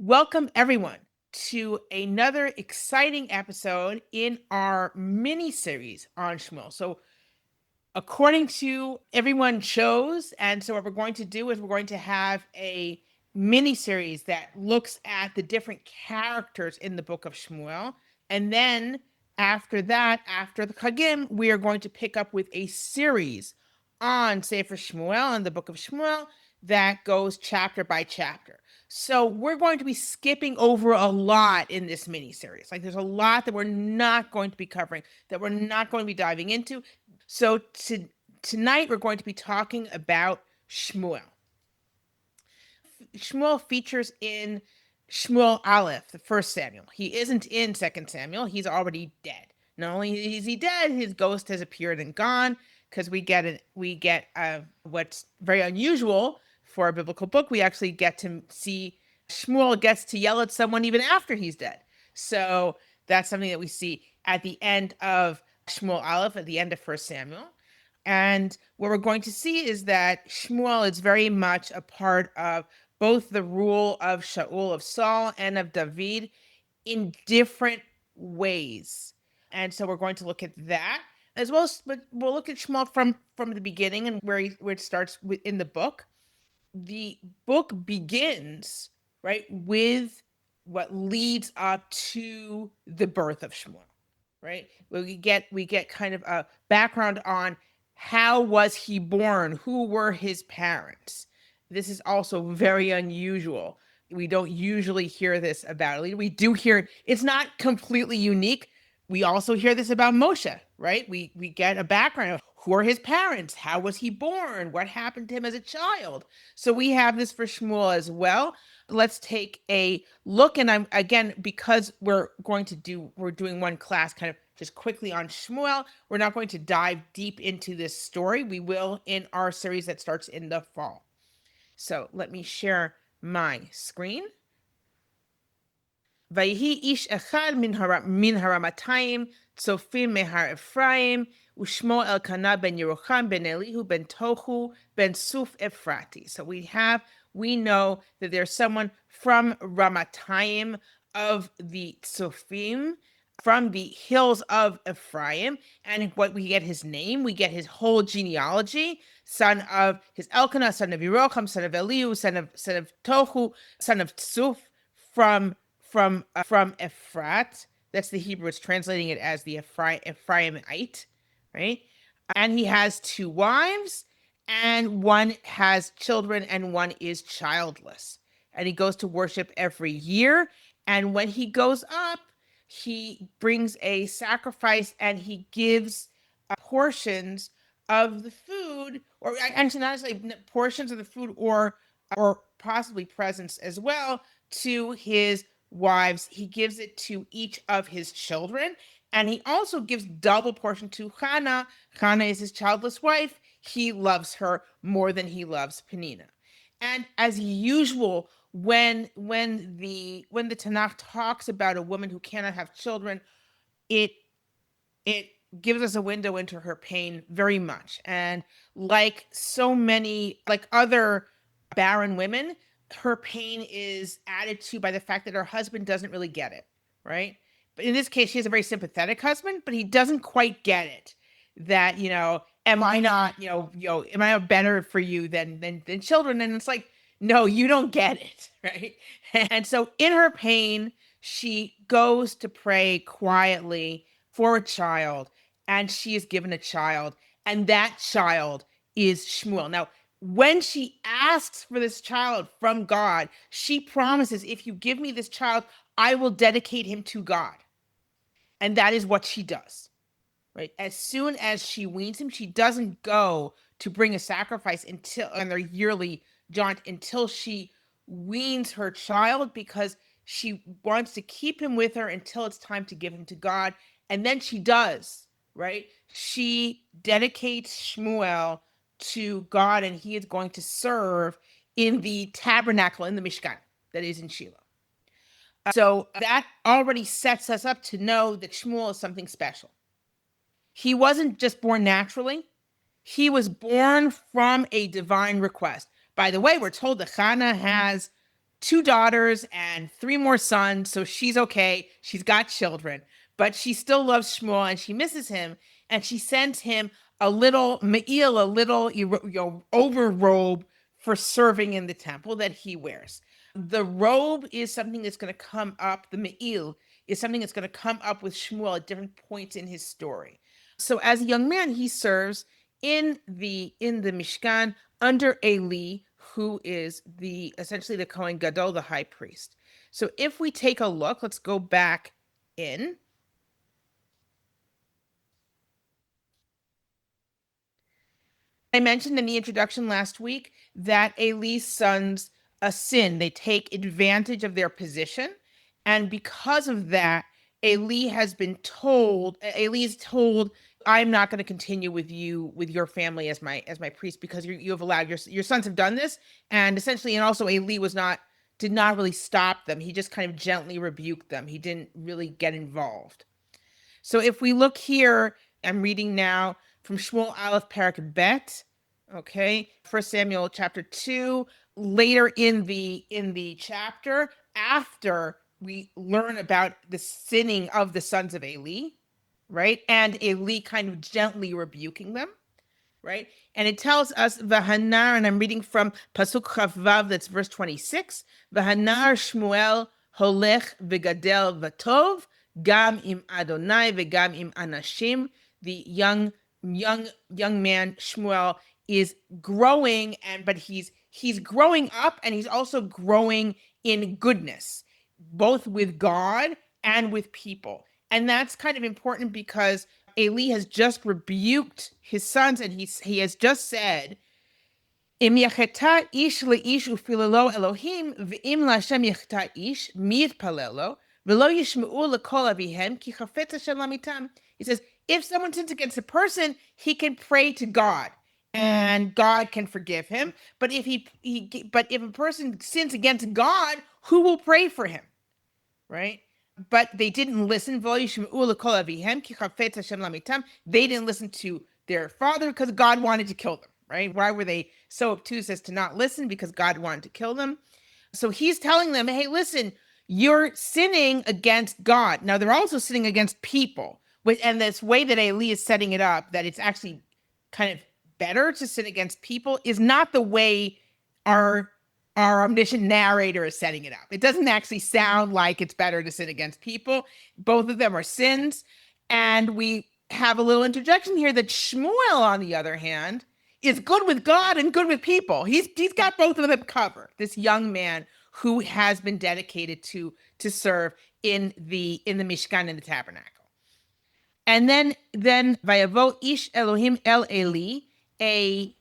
Welcome, everyone, to another exciting episode in our mini series on Shmuel. So, according to everyone chose, and so what we're going to do is we're going to have a mini series that looks at the different characters in the book of Shmuel. And then after that, after the Chagim, we are going to pick up with a series on Sefer Shmuel and the book of Shmuel that goes chapter by chapter. So we're going to be skipping over a lot in this mini series. Like there's a lot that we're not going to be covering, that we're not going to be diving into. So tonight we're going to be talking about Shmuel. Shmuel features in Shmuel Aleph, the first Samuel. He isn't in Second Samuel. He's already dead. Not only is he dead, his ghost has appeared and gone because we get what's very unusual for a biblical book. We actually get to see Shmuel gets to yell at someone even after he's dead. So that's something that we see at the end of Shmuel Aleph, at the end of First Samuel. And what we're going to see is that Shmuel is very much a part of both the rule of Shaul, of Saul, and of David in different ways. And so we're going to look at that as well as, but we'll look at Shmuel from the beginning and where it starts in the book. The book begins right with what leads up to the birth of Shmuel, right? We get kind of a background on how was he born, who were his parents. This is also very unusual. We don't usually hear this about it. We do hear it's not completely unique. We also hear this about Moshe, right? We get a background of who are his parents, how was he born, what happened to him as a child. So we have this for Shmuel as well. Let's take a look. And I'm again, because we're doing one class kind of just quickly on Shmuel. We're not going to dive deep into this story. We will in our series that starts in the fall. So let me share my screen. ויהי איש אחד מן הרמתיים, צופים מהר אפרים, ושמו אלקנה בן ירוחם בן אליהו בן תוהו בן סוף Ephrati. So we know that there's someone from Ramatayim of the Tzofim, from the hills of Ephraim, and what we get his name, we get his whole genealogy, son of his Elkanah, son of Yerocham, son of Elihu, son of Tohu, son of Tzuf, from Ephrat. That's the Hebrew. It's translating it as the Ephraimite, right? And he has two wives, and one has children, and one is childless. And he goes to worship every year. And when he goes up, he brings a sacrifice and he gives portions of the food, or actually not necessarily portions of the food, or possibly presents as well to his wives. He gives it to each of his children, and he also gives double portion to Hannah. Hannah is his childless wife. He loves her more than he loves Penina. And as usual, when the Tanakh talks about a woman who cannot have children, it gives us a window into her pain very much. And like so many, like other barren women, her pain is added to by the fact that her husband doesn't really get it, right? But in this case, she has a very sympathetic husband, but he doesn't quite get it. That, am I not, am I better for you than children? And it's like, no, you don't get it, right? And so in her pain, she goes to pray quietly for a child, and she is given a child, and that child is Shmuel. Now, when she asks for this child from God, she promises, if you give me this child, I will dedicate him to God. And that is what she does, right? As soon as she weans him, she doesn't go to bring a sacrifice on their yearly jaunt until she weans her child, because she wants to keep him with her until it's time to give him to God. And then she does, right? She dedicates Shmuel to God, and he is going to serve in the tabernacle, in the Mishkan that is in Shiloh. So that already sets us up to know that Shmuel is something special. He wasn't just born naturally. He was born from a divine request. By the way, we're told that Hannah has two daughters and three more sons, so she's okay. She's got children, but she still loves Shmuel and she misses him. And she sends him a little me'il, a little over robe for serving in the temple that he wears. The robe is something that's going to come up. The me'il is something that's going to come up with Shmuel at different points in his story. So as a young man, he serves in the Mishkan under Eli, who is the essentially the Kohen Gadol, the high priest. So if we take a look, let's go back in. I mentioned in the introduction last week that Eli's sons a sin. They take advantage of their position. And because of that, Eli is told, I'm not going to continue with you, with your family as my priest, because you have allowed your sons have done this. And essentially, and also Eli did not really stop them. He just kind of gently rebuked them. He didn't really get involved. So if we look here, I'm reading now from Shmuel Aleph Parak Bet, okay, First Samuel chapter 2, later in the chapter, after we learn about the sinning of the sons of Eli, right? And Eli kind of gently rebuking them, right? And it tells us Vahanar, and I'm reading from Pasuk Chavvav, that's verse 26. Vahanar Shmuel holech v'gadel v'tov gam im Adonai v'gam im anashim. The young man Shmuel is growing, but he's growing up, and he's also growing in goodness, both with God and with people. And that's kind of important because Eli has just rebuked his sons, and he has just said, Im yacheta ish leish ufilelo Elohim, v'im laHashem yacheta ish, mi yitpalelo, v'lo yishma'u lekol avihem, ki chafetz Hashem lamitam. He says, if someone sins against a person, he can pray to God, and God can forgive him. But if a person sins against God, who will pray for him? Right? But they didn't listen. They didn't listen to their father because God wanted to kill them, right? Why were they so obtuse as to not listen? Because God wanted to kill them. So he's telling them, hey, listen, you're sinning against God. Now they're also sinning against people. And this way that Eli is setting it up, that it's actually kind of better to sin against people, is not the way our omniscient narrator is setting it up. It doesn't actually sound like it's better to sin against people. Both of them are sins. And we have a little interjection here that Shmuel, on the other hand, is good with God and good with people. He's got both of them covered. This young man who has been dedicated to serve in the Mishkan, in the tabernacle. And then Vayavo ish Elohim el Eli, a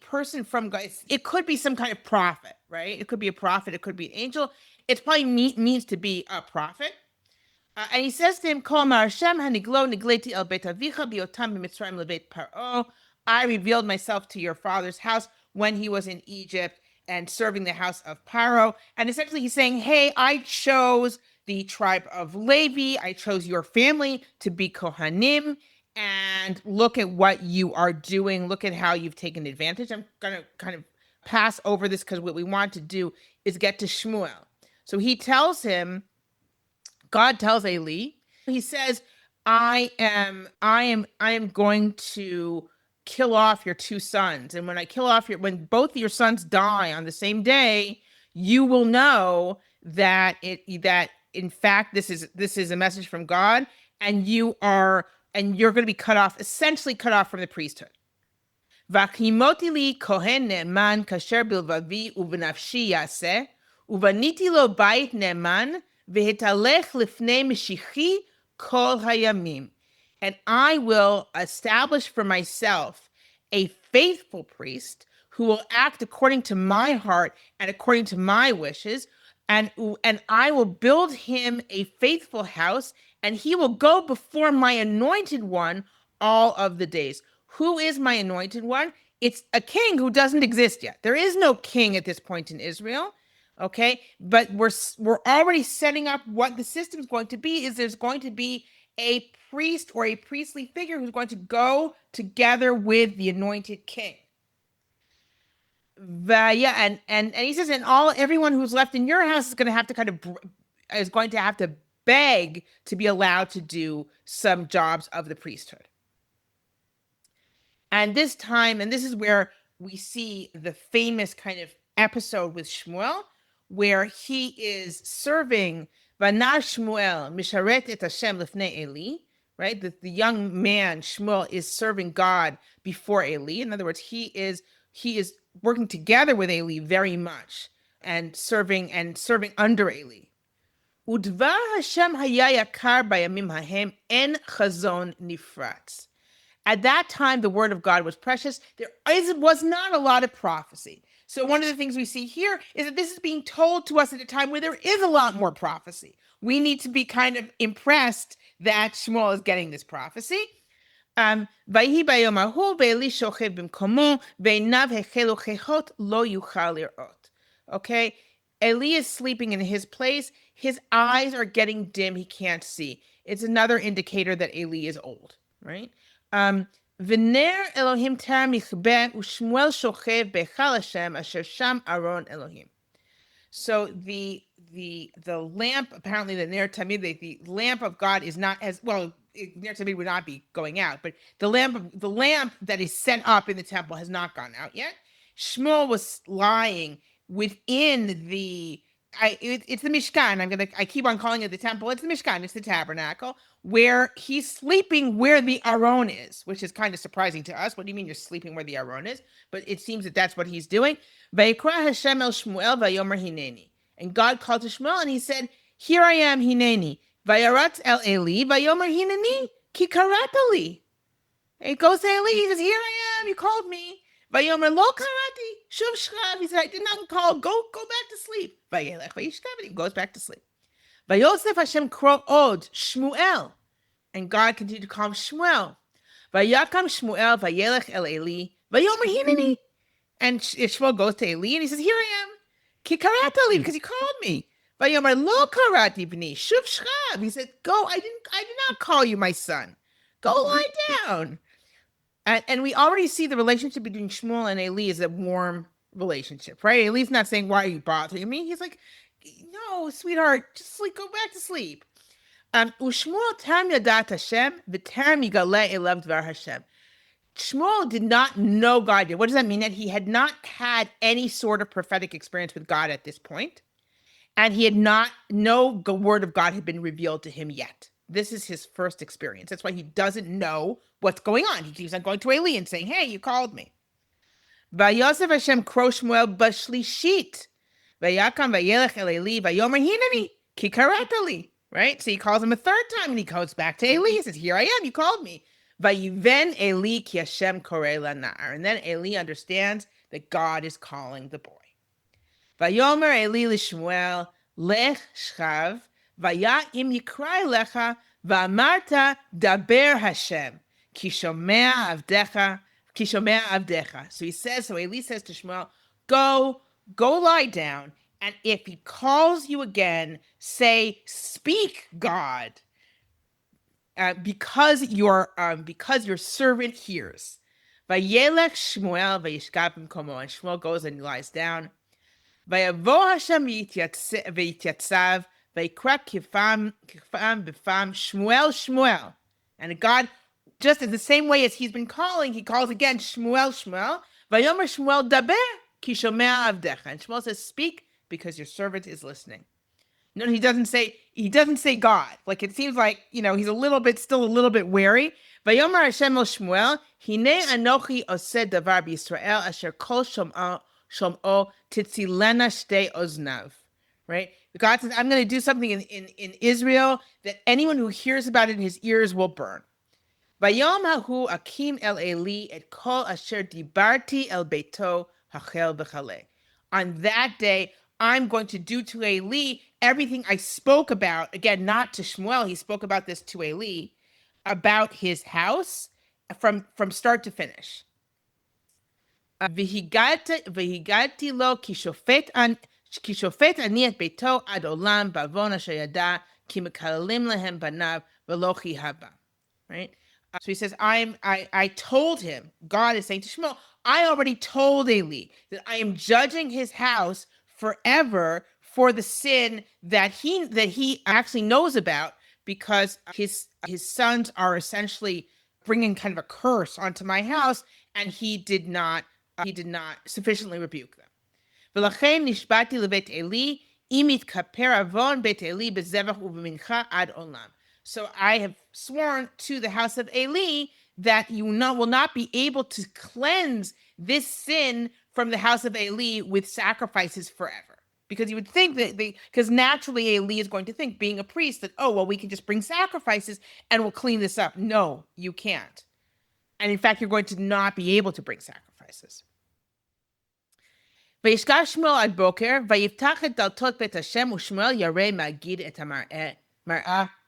person from God. It could be some kind of prophet, right? It could be a prophet. It could be an angel. It probably means to be a prophet. And he says to him, Kol Amar Hashem haniglo nigleti el bet avicha biotam b'mitzrayim lebet paro. I revealed myself to your father's house when he was in Egypt and serving the house of Paro. And essentially he's saying, hey, I chose the tribe of Levi. I chose your family to be Kohanim. And look at what you are doing. Look at how you've taken advantage. I'm going to kind of pass over this because what we want to do is get to Shmuel. So God tells Eli, he says, I am going to kill off your two sons. And when both your sons die on the same day, you will know that in fact this is a message from God, and you're going to be essentially cut off from the priesthood. V'achimoti li kohen ne'eman kasher bilvavi uvenafshi yaseh, uvaniti lo bayit ne'eman v'hitalech lifnei mishichi kol hayamim. And I will establish for myself a faithful priest who will act according to my heart and according to my wishes, and I will build him a faithful house, and he will go before my anointed one all of the days. Who is my anointed one? It's a king who doesn't exist yet. There is no king at this point in Israel, okay? But we're already setting up what the system is going to be. There's going to be a priest or a priestly figure who's going to go together with the anointed king. and he says, and everyone who's left in your house is going to have to beg to be allowed to do some jobs of the priesthood. And this time, and this is where we see the famous kind of episode with Shmuel, where he is serving Vanar Shmuel Misharet et Hashem lifnei Eli, right? The young man Shmuel is serving God before Eli. In other words, he is working together with Eli very much and serving under Eli. Udvar Hashem haya yakar bayamim hahem en chazon nifratz. At that time, the word of God was precious. There was not a lot of prophecy. So one of the things we see here is that this is being told to us at a time where there is a lot more prophecy. We need to be kind of impressed that Shmuel is getting this prophecy. Okay, Eli is sleeping in his place. His eyes are getting dim. He can't see. It's another indicator that Eli is old, right? V'ner Elohim ter michbeh u'Shmuel shochev bechal Hashem asher sham aron Elohim. So the lamp, apparently the Ner Tamid, the lamp of God is not as well. Ner Tamid would not be going out, but the lamp that is set up in the temple has not gone out yet. Shmuel was lying within it's the Mishkan. I keep on calling it the temple. It's the Mishkan. It's the tabernacle where he's sleeping where the Aron is, which is kind of surprising to us. What do you mean you're sleeping where the Aron is? But it seems that that's what he's doing. Vayikra Hashem el Shmuel vayomer hineni. And God called to Shmuel and he said, here I am, hineni. Vayaratz el Eli vayomer hineni ki karatali. And he goes to Eli, he says, here I am, you called me. Vayomer lo karati shuv shchav. He said, I did not call. Go back to sleep. Vayelech vayishkav, and he goes back to sleep. Vayosef Hashem kro od Shmuel, and God continued to call him Shmuel. Vayakam Shmuel vayelech el Eli vayomer hineni. And Shmuel goes to Eli and he says, here I am. Ki karatali, because he called me. Vayomer lo karati b'ni shuv shchav. He said, go. I did not call you, my son. Go lie down. And we already see the relationship between Shmuel and Eli is a warm relationship, right? Eli's not saying, why are you bothering me? He's like, no, sweetheart, just go back to sleep. Ushmuel tam yadat Hashem v'terem yigaleh elav dvar Hashem. Shmuel did not know God yet. What does that mean? That he had not had any sort of prophetic experience with God at this point, and no word of God had been revealed to him yet. This is his first experience. That's why he doesn't know what's going on. He keeps on going to Eli and saying, hey, you called me. Vayosef Hashem kro Shmuel b'shlishit. Vayakam vayelech el Eli vayomer hineni ki karatali. Right? So he calls him a third time and he goes back to Eli. He says, here I am, you called me. Vayiven Eli ki Hashem korei lanar. And then Eli understands that God is calling the boy. Vayomer Eli l'Shmuel lech shchav. Vaya im yikrai lecha va'amarta daber Hashem ki shomea avdecha. So Eli says to Shmuel, go lie down, and if he calls you again, say, speak, God, because your servant hears. Vayelech Shmuel vayishkav b'mkomo, and Shmuel goes and lies down. Vayavo Hashem v'yityatzav vayikra kifam b'fam Shmuel. And God, just in the same way as he's been calling, he calls again, Shmuel. Vayomer Shmuel daber ki shomea avdecha. And Shmuel says, speak, because your servant is listening. No, he doesn't say God. Like, it seems like, he's still a little bit wary. Vayomer Hashem el Shmuel, hine anochi oseh davar b'Yisrael asher kol shom'o titzilena shtei oznav. Right? God says, I'm going to do something in Israel that anyone who hears about it, his ears will burn. Vayom hahu akim el Eli et kol asher dibarti el beito hachel v'chale. On that day, I'm going to do to Eli everything I spoke about. Again, not to Shmuel. He spoke about this to Eli, about his house from start to finish. V'higati lo ki shofet ani et beito ad olam bavon asher yada ki mekalalim lehem banav v'lo chi haba. Right? So he says, I told him, God is saying to Shmuel, I already told Eli that I am judging his house forever for the sin that he actually knows about, because his sons are essentially bringing kind of a curse onto my house, and he did not sufficiently rebuke them. ולכן נשבעתי לבית עלי, אם יתכפר עוון בית עלי בזבח ובמנחה עד עולם. So I have sworn to the house of Eli that will not be able to cleanse this sin from the house of Eli with sacrifices forever. Because you would think because naturally Eli is going to think, being a priest, that, oh, well, we can just bring sacrifices and we'll clean this up. No, you can't. And in fact, you're going to not be able to bring sacrifices. וישכב שמואל עד בוקר, ויפתח את דלתות בית השם, ושמואל ירא מגיד את המראה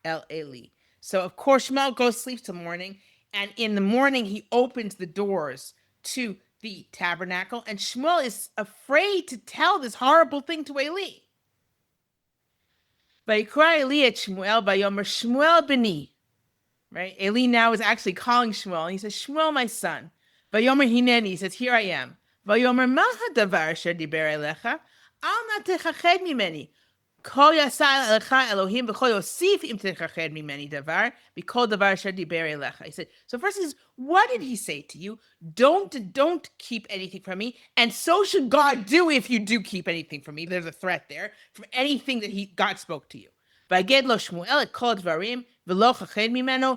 אל עלי. So, of course, Shmuel goes to sleep till morning, and in the morning he opens the doors to the tabernacle, and Shmuel is afraid to tell this horrible thing to Eli. ויקרא Eli את שמואל, ויאמר שמואל בני. Right? Eli now is actually calling Shmuel, and he says, Shmuel, my son. ויאמר הנני, he says, here I am. ויאמר מה הדבר אשר דיבר אליך? אל נא תכחד ממני. כה יעשה אליך אלוהים וכה יוסיף אם תכחד ממני דבר, וכל דבר אשר דיבר אליך. He said, so first he says, what did he say to you? Don't keep anything from me, and so should God do if you do keep anything from me. There's a threat there from anything that God spoke to you. ויגד לו שמואל את כל הדברים, ולא כחד ממנו,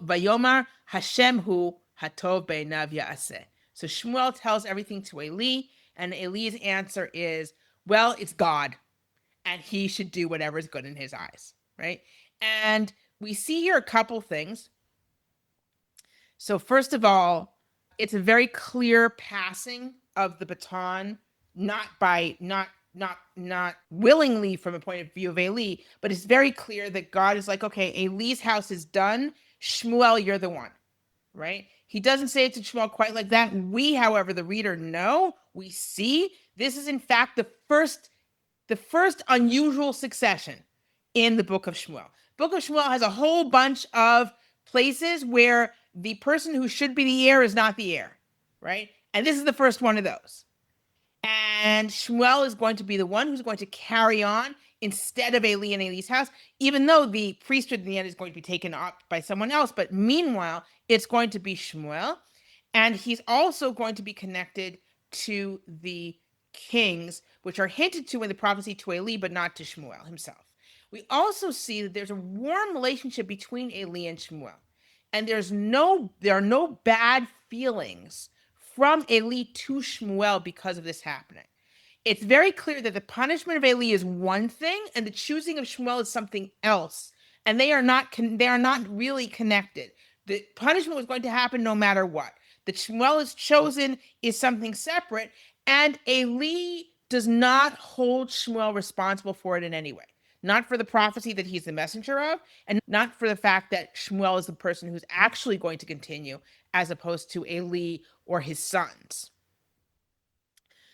ויאמר השם הוא הטוב בעיניו יעשה. So Shmuel tells everything to Eli, and Eli's answer is, well, it's God, and he should do whatever is good in his eyes, right? And we see here a couple things. So first of all, it's a very clear passing of the baton, not willingly from a point of view of Eli, but it's very clear that God is like, okay, Eli's house is done. Shmuel, you're the one, right? He doesn't say it to Shmuel quite like that. We, however, the reader, know, we see this is in fact the first unusual succession in the book of Shmuel. Book of Shmuel has a whole bunch of places where the person who should be the heir is not the heir, right? And this is the first one of those. And Shmuel is going to be the one who's going to carry on instead of Eli and Eli's house, even though the priesthood in the end is going to be taken up by someone else. But meanwhile, it's going to be Shmuel. And he's also going to be connected to the kings, which are hinted to in the prophecy to Eli, but not to Shmuel himself. We also see that there's a warm relationship between Eli and Shmuel. And there are no bad feelings from Eli to Shmuel because of this happening. It's very clear that the punishment of Eli is one thing, and the choosing of Shmuel is something else. And they are not really connected. The punishment was going to happen no matter what. That Shmuel is chosen is something separate, and Eli does not hold Shmuel responsible for it in any way. Not for the prophecy that he's the messenger of, and not for the fact that Shmuel is the person who's actually going to continue, as opposed to Eli or his sons.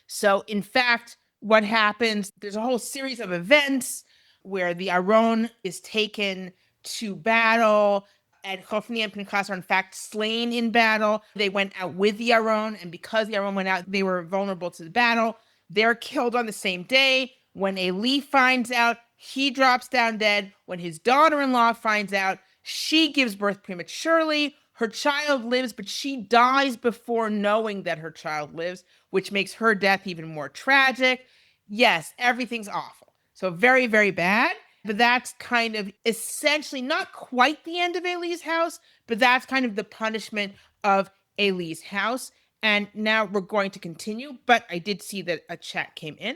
So, in fact, what happens, there's a whole series of events where the Aron is taken to battle, and Shoftim and Pinchas are in fact slain in battle. They went out with the Aron, and because the Aron went out, they were vulnerable to the battle. They're killed on the same day. When Eli finds out, he drops down dead. When his daughter-in-law finds out, she gives birth prematurely. Her child lives, but she dies before knowing that her child lives, which makes her death even more tragic. Yes, everything's awful. So very, very bad. But that's kind of essentially not quite the end of Eli's house, but that's kind of the punishment of Eli's house. And now we're going to continue, but I did see that a chat came in.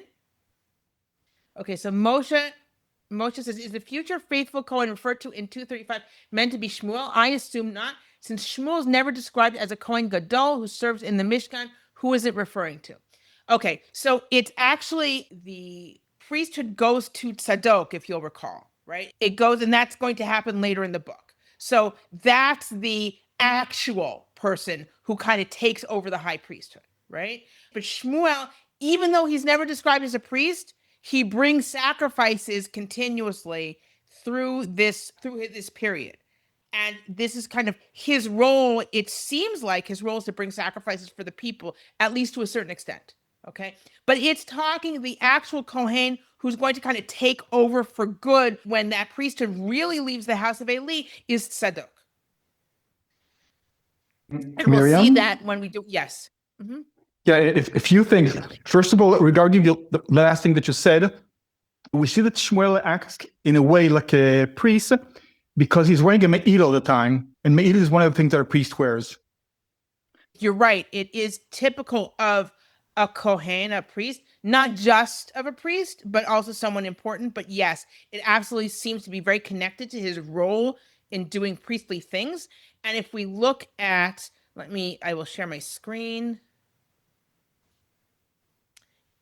Okay, so Moshe says, is the future faithful Kohen referred to in 235 meant to be Shmuel? I assume not. Since Shmuel is never described as a Kohen Gadol who serves in the Mishkan, who is it referring to? Okay, so it's actually the priesthood goes to Tzadok, if you'll recall, right? It goes, and that's going to happen later in the book. So that's the actual person who kind of takes over the high priesthood, right? But Shmuel, even though he's never described as a priest, he brings sacrifices continuously through this period. And this is kind of his role. It seems like his role is to bring sacrifices for the people, at least to a certain extent. Okay. But it's talking the actual Kohen who's going to kind of take over for good when that priesthood really leaves the house of Eli is Tzadok. And we'll see that when we do. Yes. Mm-hmm. Yeah, a few things. First of all, regarding the last thing that you said, we see that Shmuel acts in a way like a priest because he's wearing a me'il all the time. And me'il is one of the things that a priest wears. You're right. It is typical of a kohen, a priest, not just of a priest, but also someone important. But yes, it absolutely seems to be very connected to his role in doing priestly things. And if we look at, I will share my screen.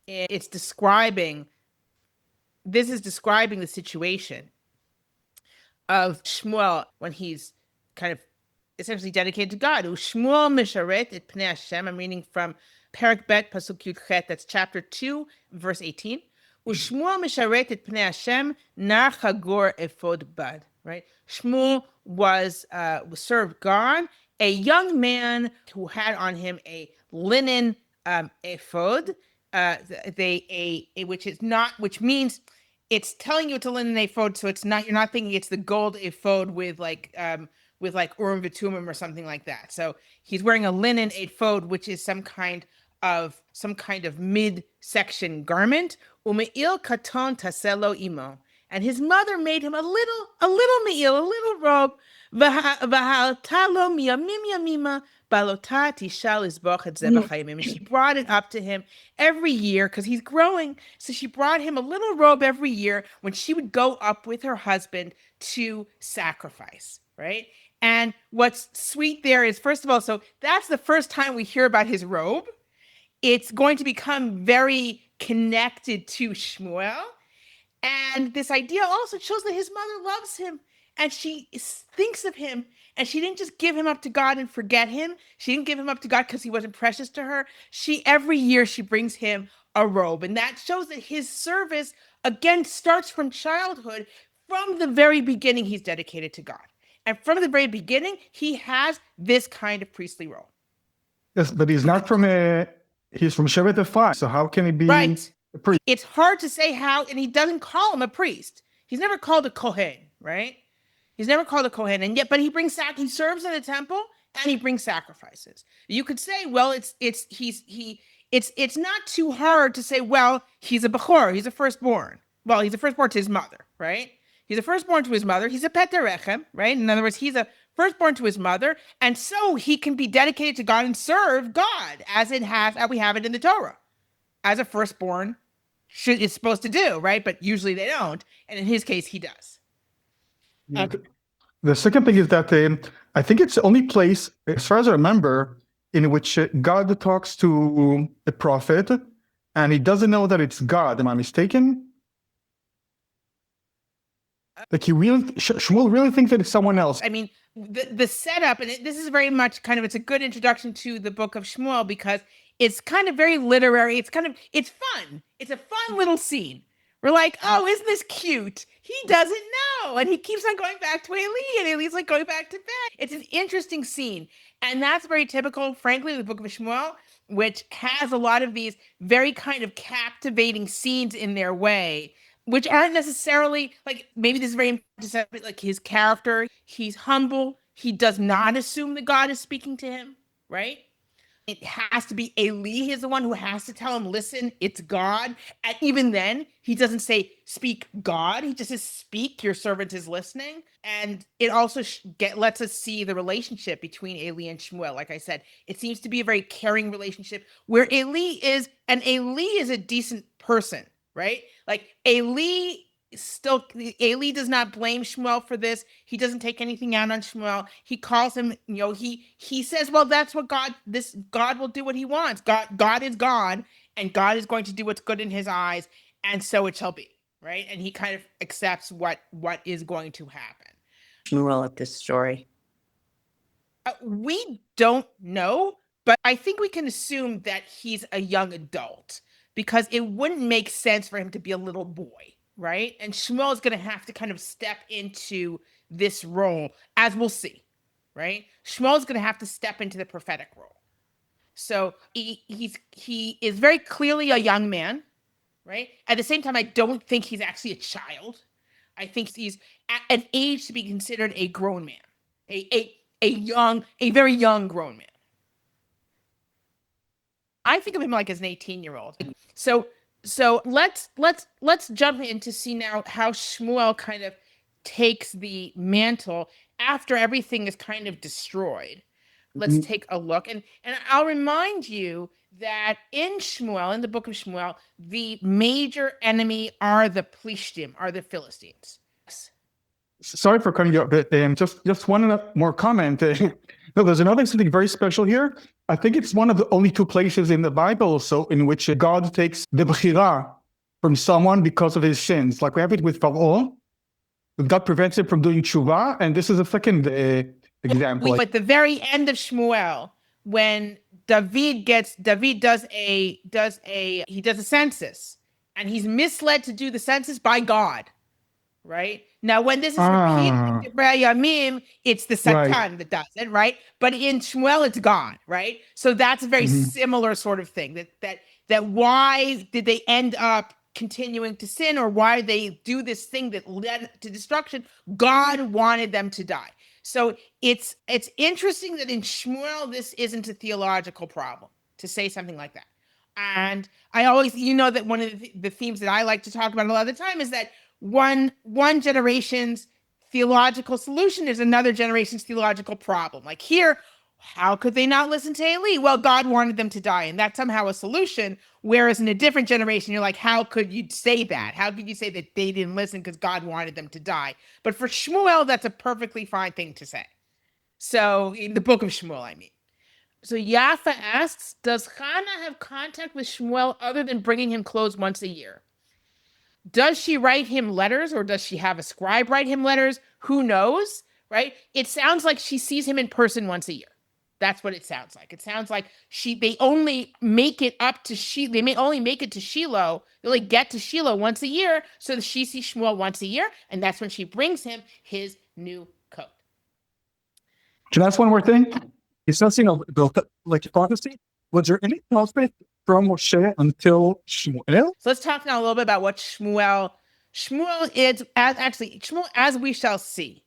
It's describing the situation of Shmuel when he's kind of essentially dedicated to God. Shmuel misharet et pnei Hashem. I'm reading from Perek Bet Pasuk Yud Chet. That's chapter 2, verse 18. Shmuel misharet et pnei Hashem nar chagor ephod bad. Right. Shmuel was served God, a young man who had on him a linen ephod. Which means it's telling you it's a linen ephod, so it's not, you're not thinking it's the gold ephod with like Urim Vitumim or something like that. So he's wearing a linen ephod, which is some kind of mid-section garment. Ume'il katon taselo imo, and his mother made him a little me'il, a little robe. V'haltalo miyamim yamima balota tishal izboch et zebach hayamim. And she brought it up to him every year because he's growing. So she brought him a little robe every year when she would go up with her husband to sacrifice, right? And what's sweet there is, first of all, so that's the first time we hear about his robe. It's going to become very connected to Shmuel. And this idea also shows that his mother loves him and she thinks of him, and she didn't just give him up to God and forget him. She didn't give him up to God because he wasn't precious to her. Every year she brings him a robe. And that shows that his service, again, starts from childhood. From the very beginning, he's dedicated to God. And from the very beginning, he has this kind of priestly role. Yes, but he's not he's from Shevet Ephraim, so how can he be right. a priest? It's hard to say how, and he doesn't call him a priest. He's never called a kohen, right? He's never called a kohen, and yet, but he serves in the temple and he brings sacrifices. You could say, well, it's not too hard to say, well, he's a bechor, he's a firstborn. Well, he's a firstborn to his mother, right? He's a firstborn to his mother. He's a petarechem, right? In other words, he's a firstborn to his mother, and so he can be dedicated to God and serve God as we have it in the Torah, as a firstborn is supposed to do, right? But usually they don't, and in his case, he does. The second thing is that I think it's the only place, as far as I remember, in which God talks to a prophet, and he doesn't know that it's God. Am I mistaken? Like Shmuel really thinks that it's someone else. I mean, the setup, and this is very much kind of, it's a good introduction to the book of Shmuel because it's kind of very literary. It's fun. It's a fun little scene. We're like, oh, isn't this cute? He doesn't know. And he keeps on going back to Eli, and Eli's like going back to bed. It's an interesting scene. And that's very typical, frankly, of the book of Shmuel, which has a lot of these very kind of captivating scenes in their way, which aren't necessarily, like, maybe this is very important to say, like, his character. He's humble. He does not assume that God is speaking to him, right? It has to be Eli. He's the one who has to tell him, listen, it's God. And even then, he doesn't say, speak God. He just says, speak, your servant is listening. And it also lets us see the relationship between Eli and Shmuel. Like I said, it seems to be a very caring relationship where Eli is a decent person, right? Like Eli does not blame Shmuel for this. He doesn't take anything out on Shmuel. He calls him, he says, well, that's what God will do what he wants. God is God, and God is going to do what's good in his eyes, and so it shall be, right? And he kind of accepts what is going to happen. Shmuel at this story? We don't know, but I think we can assume that he's a young adult because it wouldn't make sense for him to be a little boy. right? And Shmuel is going to have to kind of step into this role, as we'll see, right? Shmuel is going to have to step into the prophetic role. So he is very clearly a young man, right? At the same time, I don't think he's actually a child. I think he's at an age to be considered a grown man, a very young grown man. I think of him like as an 18-year-old. So let's jump in to see now how Shmuel kind of takes the mantle after everything is kind of destroyed. Let's take a look. And I'll remind you that in Shmuel, in the book of Shmuel, the major enemy are the Plishtim, are the Philistines. Sorry for cutting you off, but just one more comment. No, there's another something very special here. I think it's one of the only two places in the Bible also in which God takes the bechira from someone because of his sins. Like we have it with Pharaoh. God prevents him from doing tshuva, and this is a second example. At the very end of Shmuel, when David does a census, and he's misled to do the census by God, right? Now, when this is repeated in Debrei Yamim, it's the Satan that does it, right? But in Shmuel, it's God, right? So that's a very similar sort of thing. That why did they end up continuing to sin, or why they do this thing that led to destruction? God wanted them to die. So it's interesting that in Shmuel, this isn't a theological problem to say something like that. And I always, that one of the themes that I like to talk about a lot of the time is that one generation's theological solution is another generation's theological problem. Like here, how could they not listen to Eli? Well, God wanted them to die, and that's somehow a solution. Whereas in a different generation, you're like, how could you say that? How could you say that they didn't listen because God wanted them to die? But for Shmuel, that's a perfectly fine thing to say. So in the book of Shmuel, I mean. So Yafa asks, does Hannah have contact with Shmuel other than bringing him clothes once a year? Does she write him letters, or does she have a scribe write him letters? Who knows, right? It sounds like she sees him in person once a year. That's what it sounds like. It sounds like they only make it to Shiloh. They only get to Shiloh once a year, so that she sees Shmuel once a year, and that's when she brings him his new coat. Can I ask one more thing? It's not saying like prophecy. Was there any prophet from Moshe until Shmuel? So let's talk now a little bit about what Shmuel is, as we shall see.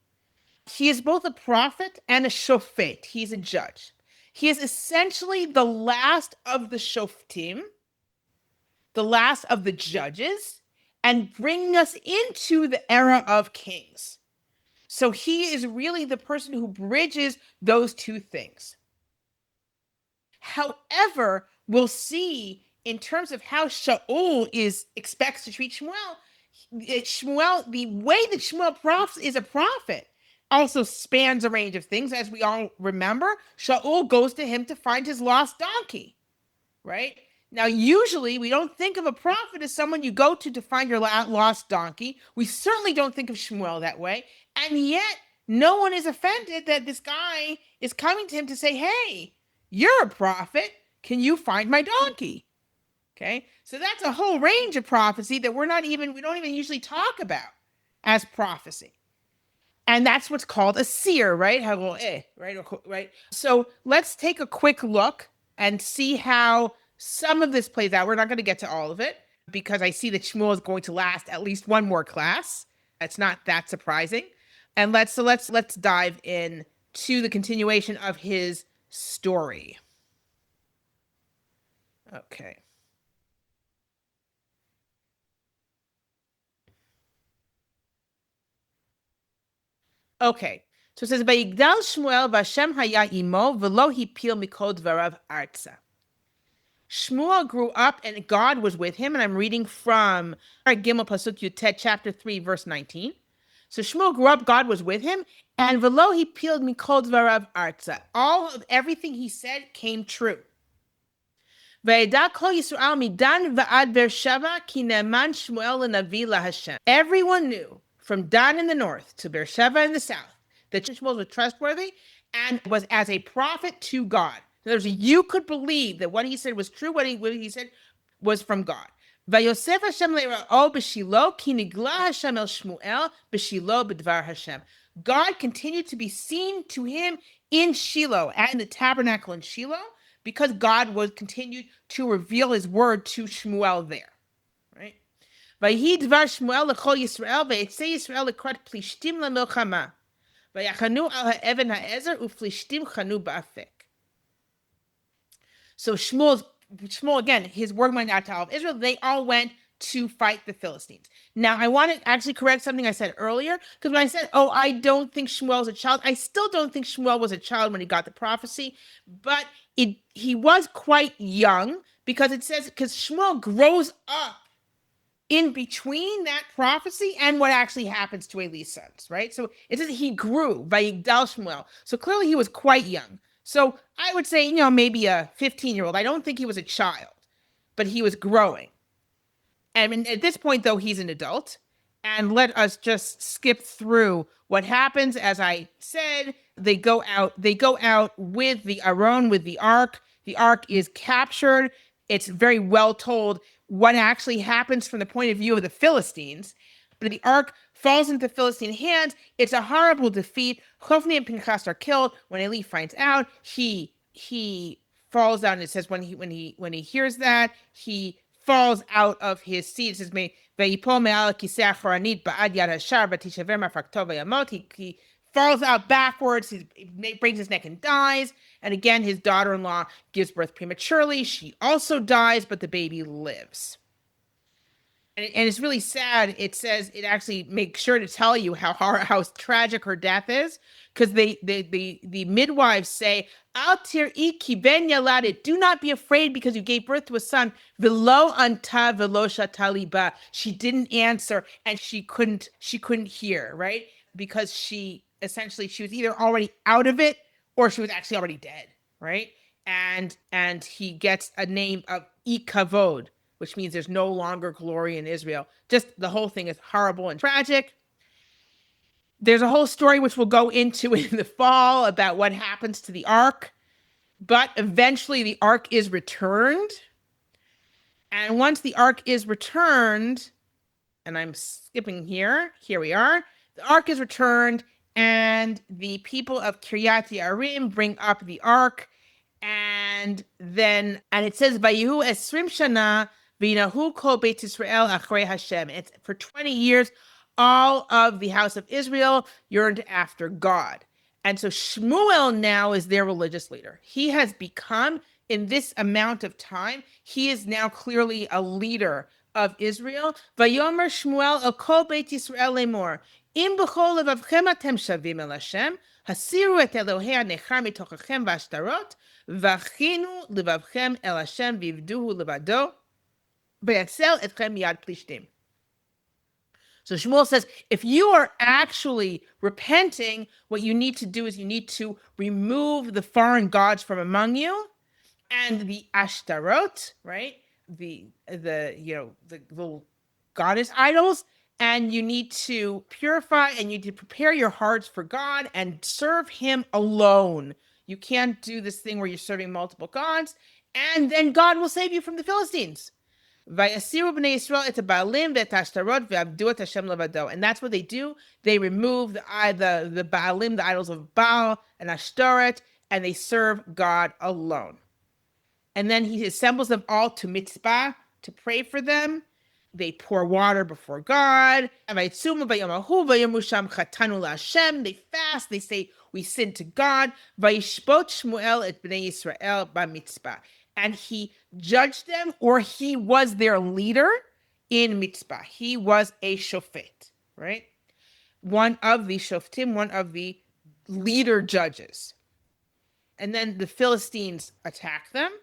He is both a prophet and a Shofet. He's a judge. He is essentially the last of the Shoftim, the last of the judges, and bringing us into the era of kings. So he is really the person who bridges those two things. However, we'll see in terms of how Shaul expects to treat Shmuel, the way that Shmuel is a prophet also spans a range of things. As we all remember, Shaul goes to him to find his lost donkey, right? Now, usually we don't think of a prophet as someone you go to find your lost donkey. We certainly don't think of Shmuel that way. And yet, no one is offended that this guy is coming to him to say, hey, you're a prophet. Can you find my donkey? Okay, so that's a whole range of prophecy that we don't even usually talk about as prophecy. And that's what's called a seer, right? Right. So let's take a quick look and see how some of this plays out. We're not going to get to all of it because I see that Shmuel is going to last at least one more class. That's not that surprising. And let's dive in to the continuation of his story. Okay. Okay. So it says, "Vayigdal Shmuel v'Hashem haya imo v'lo hipil mikol dvarav arza." Shmuel grew up and God was with him, and I'm reading from Gimel Pasuk Yutet, chapter 3, verse 19. So Shmuel grew up, God was with him, and v'lo hipil mikol dvarav arza. All of everything he said came true. Vayeda kol Yisrael midan va'ad Beersheva ki ne'eman Shmuel lenavi laHashem. Everyone knew from Dan in the north to Beersheva in the south that Shmuel was trustworthy and was as a prophet to God. In other words, you could believe that what he said was true, what he said was from God. Vayosef Hashem le'ra'o b'shilo ki nigla Hashem el Shmuel b'shilo b'dvar Hashem. God continued to be seen to him in Shiloh, at the tabernacle in Shiloh, because God was continued to reveal his word to Shmuel there. Right? Vayhi dvar Shmuel l'chol Yisrael v'etzei Yisrael l'krat plishtim l'milchama. Vayachanu al ha'even ha'ezer u'plishtim chanu ba'afek. So Shmuel, again, his word went out to all of Israel. They all went to fight the Philistines. Now, I want to actually correct something I said earlier, because when I said, oh, I don't think Shmuel was a child, I still don't think Shmuel was a child when he got the prophecy, but he was quite young, because it says, because Shmuel grows up in between that prophecy and what actually happens to Eli's sons, right? So it says he grew, Vayigdal Shmuel. So clearly he was quite young. So I would say, maybe a 15-year-old. I don't think he was a child, but he was growing. And at this point, though, he's an adult. And let us just skip through what happens. As I said, they go out with the Aron, with the ark. The ark is captured. It's very well told what actually happens from the point of view of the Philistines. But the ark falls into the Philistine hands. It's a horrible defeat. Hofni and Pinchas are killed. When Eli finds out, he falls down. And it says when he hears that, he falls out of his seat. It says, he falls out backwards. He breaks his neck and dies. And again, his daughter-in-law gives birth prematurely. She also dies, but the baby lives. And it's really sad. It says, it actually makes sure to tell you how tragic her death is, because the midwives say, Al tir'i ki ben yaladet, do not be afraid because you gave birth to a son. Velo anta velo shataliba. She didn't answer and she couldn't hear, right? Because she was either already out of it or she was actually already dead, right? And he gets a name of Ikavod, which means there's no longer glory in Israel. Just the whole thing is horrible and tragic. There's a whole story which we'll go into in the fall about what happens to the ark. But eventually the ark is returned. And once the ark is returned, and I'm skipping here we are. The ark is returned, and the people of Kiryat Yearim bring up the ark. And it says, Vayihu esrim shana v'inahu kol beit Yisrael achrei Hashem. It's for 20 years, all of the house of Israel yearned after God. And so Shmuel now is their religious leader. He has become, in this amount of time, he is now clearly a leader of Israel. Vayomer Shmuel el kol beit Yisrael lemor, im b'chol levavchem atem shavim el Hashem, hasiru et Elohei hanechar mitochem v'ashtarot, v'achinu levavchem el Hashem v'ivduhu levado, v'yatzel etchem miyad plishtim. So Shmuel says, if you are actually repenting, what you need to do is you need to remove the foreign gods from among you and the ashtarot, right? The little goddess idols, and you need to purify and you need to prepare your hearts for God and serve him alone. You can't do this thing where you're serving multiple gods, and then God will save you from the Philistines. And that's what they do. They remove the Baalim, the idols of Baal and Ashtaret, and they serve God alone. And then he assembles them all to mitzvah to pray for them. They pour water before God. They fast. They say, we sin to God. And he judged them, or he was their leader in mitzvah. He was a Shofet, right? One of the Shoftim, one of the leader judges. And then the Philistines attack them.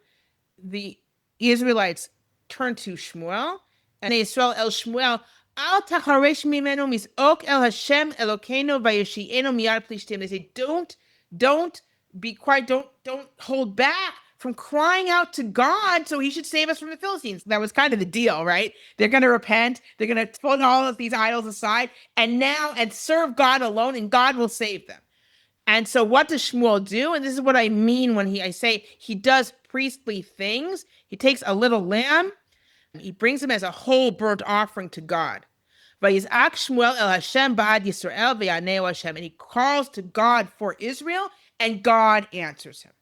The Israelites turn to Shmuel, and Yisrael el Shmuel, al tacharesh mimenu mizok el Hashem Elokeinu vayeshienu miyad plishtim. They say, don't be quiet, don't hold back from crying out to God so he should save us from the Philistines. That was kind of the deal, right? They're going to repent. They're going to put all of these idols aside and serve God alone, and God will save them. And so what does Shmuel do? And this is what I mean when I say he does priestly things. He takes a little lamb, He brings them as a whole burnt offering to God. Vayizak Shmuel el Hashem ba'ad Yisrael v'yaneu Hashem. And he calls to God for Israel, and God answers him.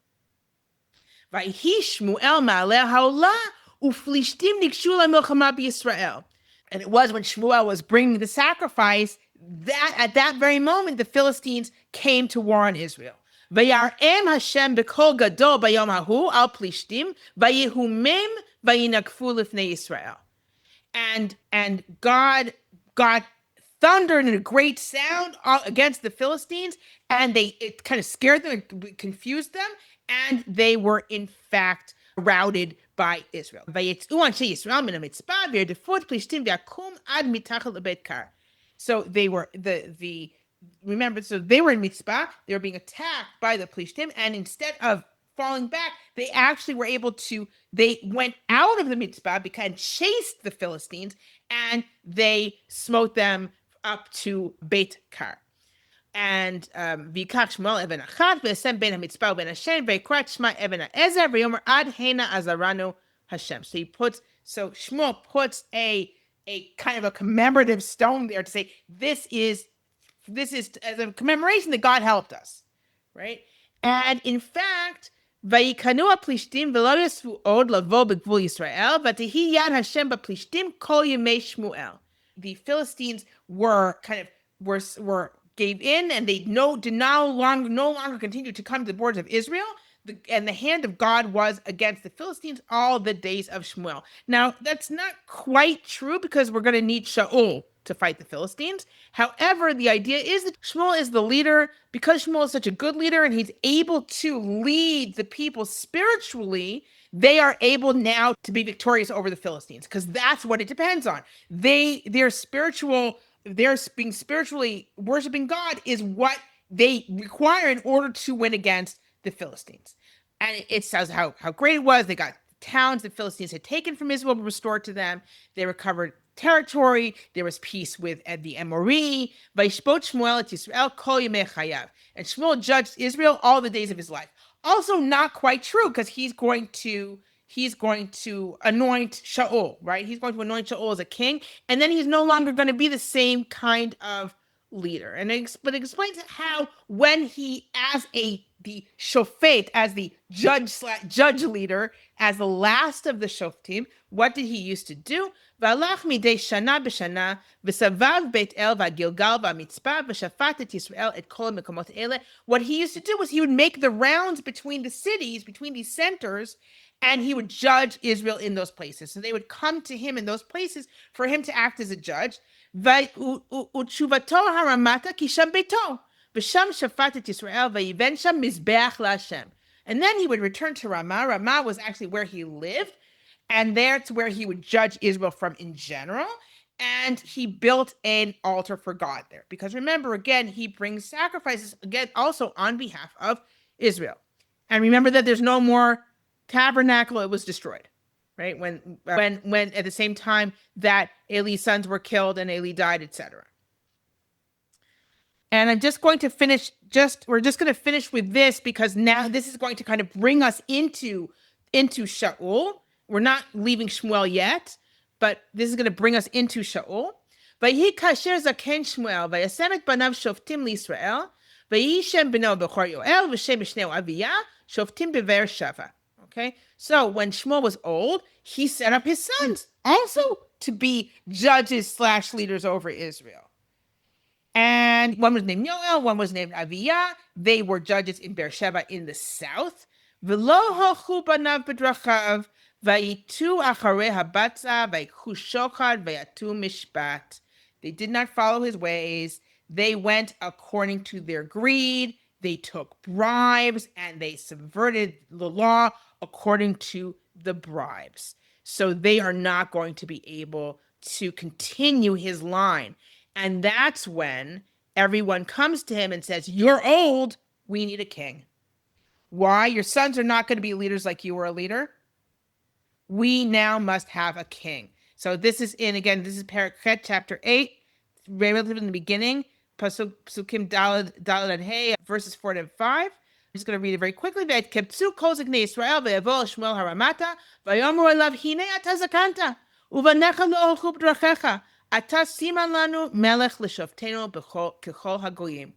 Vayhi Shmuel ma'aleh ha'olah u'flishtim nikshu la'milchama b'Yisrael. And it was when Shmuel was bringing the sacrifice that at that very moment the Philistines came to war on Israel. Vayar'em Hashem b'kol gadol bayom hahu al plishtim vayihumim vayinakfu lifnei Yisrael. And God thundered in a great sound against the Philistines, and it kind of scared them and confused them, and they were in fact routed by Israel. So they were remember, so they were in Mitzpah, they were being attacked by the Plishtim, and instead of falling back, they actually were they went out of the Mitzpah and chased the Philistines, and they smote them up to Beit Kar. And Vikach Shmuel Eben Achad v'Esem Ben HaMitzpah Ben Hashem v'Ekrat Shema Eben HaEzer v'Yomer Ad Hena Azaranu Hashem. So Shmuel puts a kind of a commemorative stone there to say this is as a commemoration that God helped us, right? And in fact, Vayikanu HaPlishtim v'lo yasvu od lavo b'gvul Yisrael v'tehi yad Hashem b'Plishtim kol yemei Shmuel. The Philistines were gave in, and they no longer continued to come to the borders of Israel. And the hand of God was against the Philistines all the days of Shmuel. Now, that's not quite true, because we're going to need Shaul to fight the Philistines. However, the idea is that Shmuel is the leader. Because Shmuel is such a good leader and he's able to lead the people spiritually, they are able now to be victorious over the Philistines, because that's what it depends on. They're being spiritually worshiping God is what they require in order to win against the Philistines. And it says how great it was. They got towns the Philistines had taken from Israel restored to them. They recovered territory. There was peace with the Amori. Vayishpot Shmuel et Yisrael kol yemei chayav. And Shmuel judged Israel all the days of his life. Also not quite true, because he's going to anoint Shaul, right? He's going to anoint Shaul as a king, and then he's no longer going to be the same kind of leader. But it explains how when he, as the Shofet, as the judge leader, as the last of the Shoftim, what did he used to do? V'alach midei shana b'shana v'savav Beit El v'Gilgal v'Mitzpah v'shafat et Yisrael et kol mekomot ele. What he used to do was he would make the rounds between the cities, between these centers, and he would judge Israel in those places. So they would come to him in those places for him to act as a judge. U'tshuvato haramata ki sham beito v'sham shafat et Yisrael v'yiven sham mizbeach laHashem. And then he would return to Ramah. Ramah was actually where he lived, and that's where he would judge Israel from in general. And he built an altar for God there, because remember, again, he brings sacrifices again also on behalf of Israel. And remember that there's no more tabernacle. It was destroyed, right? When at the same time that Eli's sons were killed and Eli died, etc. And I'm just going to finish, we're just going to finish with this, because now this is going to kind of bring us into Shaul. We're not leaving Shmuel yet, but this is going to bring us into Shaul. Vayhi kasher zaken Shmuel vayasem et banav shoftim liYisrael vayhi shem beno bechor Yoel v'shem b'shnei Aviyah shoftim bever shava. Okay, so when Shmuel was old, he set up his sons also to be judges / leaders over Israel. And one was named Yoel, one was named Aviyah. They were judges in Beersheba in the south. V'lo halchu banav b'drachav vayitu acharei habatza vayikhu shochad vayatu mishpat. They did not follow his ways. They went according to their greed. They took bribes, and they subverted the law according to the bribes. So they are not going to be able to continue his line. And that's when everyone comes to him and says, "You're old. We need a king." Why? Your sons are not going to be leaders like you were a leader. We now must have a king. So this is this is Perek chapter 8, relatively in the beginning, Pasukim Daled and Hey, verses 4 to 5. I'm just going to read it very quickly. V'etkeptzu kol zeknei Yisrael v'yavo Shmuel haramata v'yomu elav hinei ata zakanta ובניך לא הלכו בדרכיך, אתה סימן לנו מלך לשופטנו ככל הגויים.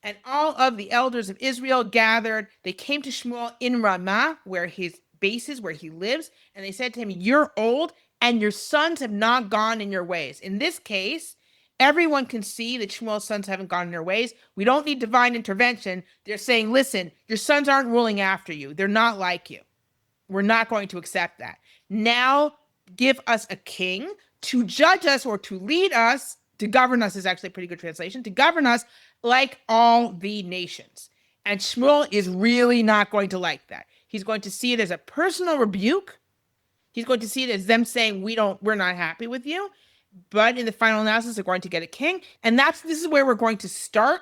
And all of the elders of Israel gathered. They came to Shmuel in Ramah, where his base is, where he lives, and they said to him, "You're old, and your sons have not gone in your ways." In this case, everyone can see that Shmuel's sons haven't gone in their ways. We don't need divine intervention. They're saying, "Listen, your sons aren't ruling after you. They're not like you. We're not going to accept that. Now give us a king to judge us or to lead us. To govern us is actually a pretty good translation. To govern us like all the nations." And Shmuel is really not going to like that. He's going to see it as a personal rebuke. He's going to see it as them saying, we're not happy with you. But in the final analysis, they're going to get a king. And this is where we're going to start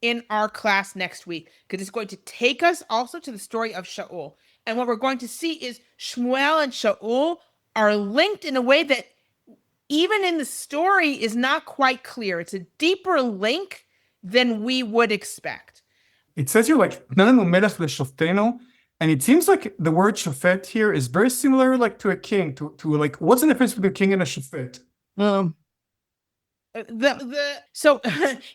in our class next week, because it's going to take us also to the story of Shaul. And what we're going to see is Shmuel and Shaul are linked in a way that even in the story is not quite clear. It's a deeper link than we would expect. It says here like "Nanu melech leshoftenu," and it seems like the word shofet here is very similar like to a king. To like, what's the difference between a king and a shofet? So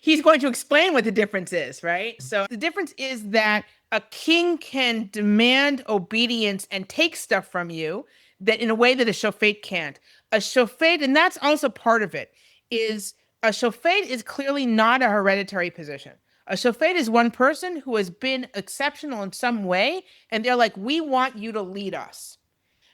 he's going to explain what the difference is, right? So the difference is that a king can demand obedience and take stuff from you that in a way that a shofet can't. A shofet, and that's also part of it, is a shofet is clearly not a hereditary position. A shofet is one person who has been exceptional in some way, and they're like, we want you to lead us.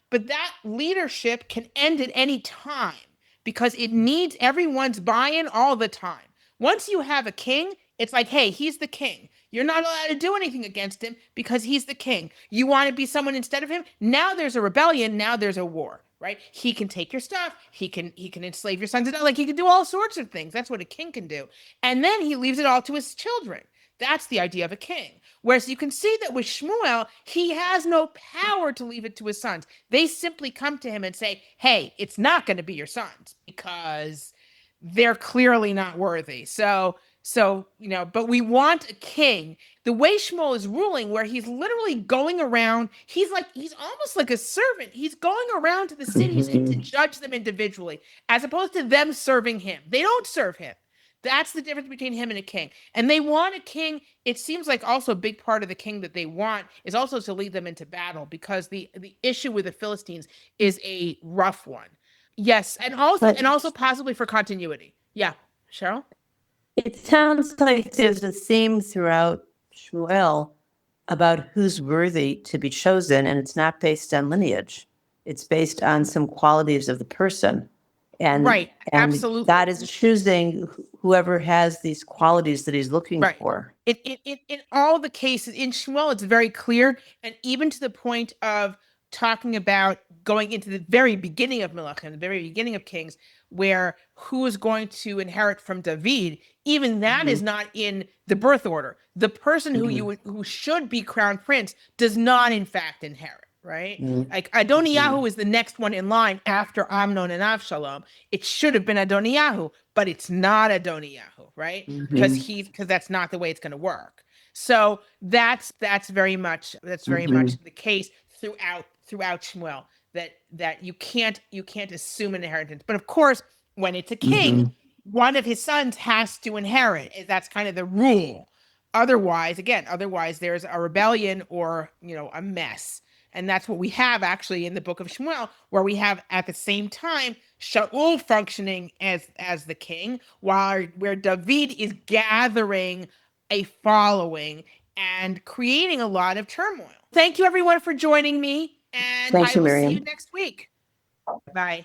But that leadership can end at any time because it needs everyone's buy-in all the time. Once you have a king, it's like, hey, he's the king. You're not allowed to do anything against him because he's the king. You want to be someone instead of him? Now there's a rebellion. Now there's a war, right? He can take your stuff. He can enslave your sons. Like, he can do all sorts of things. That's what a king can do. And then he leaves it all to his children. That's the idea of a king. Whereas you can see that with Shmuel, he has no power to leave it to his sons. They simply come to him and say, hey, it's not going to be your sons because they're clearly not worthy. So, but we want a king. The way Shmuel is ruling, where he's literally going around, he's almost like a servant. He's going around to the cities and to judge them individually, as opposed to them serving him. They don't serve him. That's the difference between him and a king. And they want a king. It seems like also a big part of the king that they want is also to lead them into battle, because the issue with the Philistines is a rough one. Yes, and also possibly for continuity. Yeah, Cheryl? It sounds like there's a theme throughout Shmuel about who's worthy to be chosen, and it's not based on lineage. It's based on some qualities of the person. And, right, and absolutely. God is choosing whoever has these qualities that he's looking for. In all the cases, in Shmuel, it's very clear, and even to the point of talking about going into the very beginning of Melachim, the very beginning of Kings, where who is going to inherit from David, even that is not in the birth order. The person who should be crowned prince does not, in fact, inherit. Right? Like Adoniyahu is the next one in line after Amnon and Avshalom. It should have been Adoniyahu, but it's not Adoniyahu, right? Because that's not the way it's going to work. So that's very much the case throughout Shmuel, that you can't assume an inheritance. But of course, when it's a king, one of his sons has to inherit. That's kind of the rule. Otherwise there's a rebellion or a mess. And that's what we have actually in the book of Shmuel, where we have at the same time Shaul functioning as the king, where David is gathering a following and creating a lot of turmoil. Thank you everyone for joining me, and I will see you next week. Bye.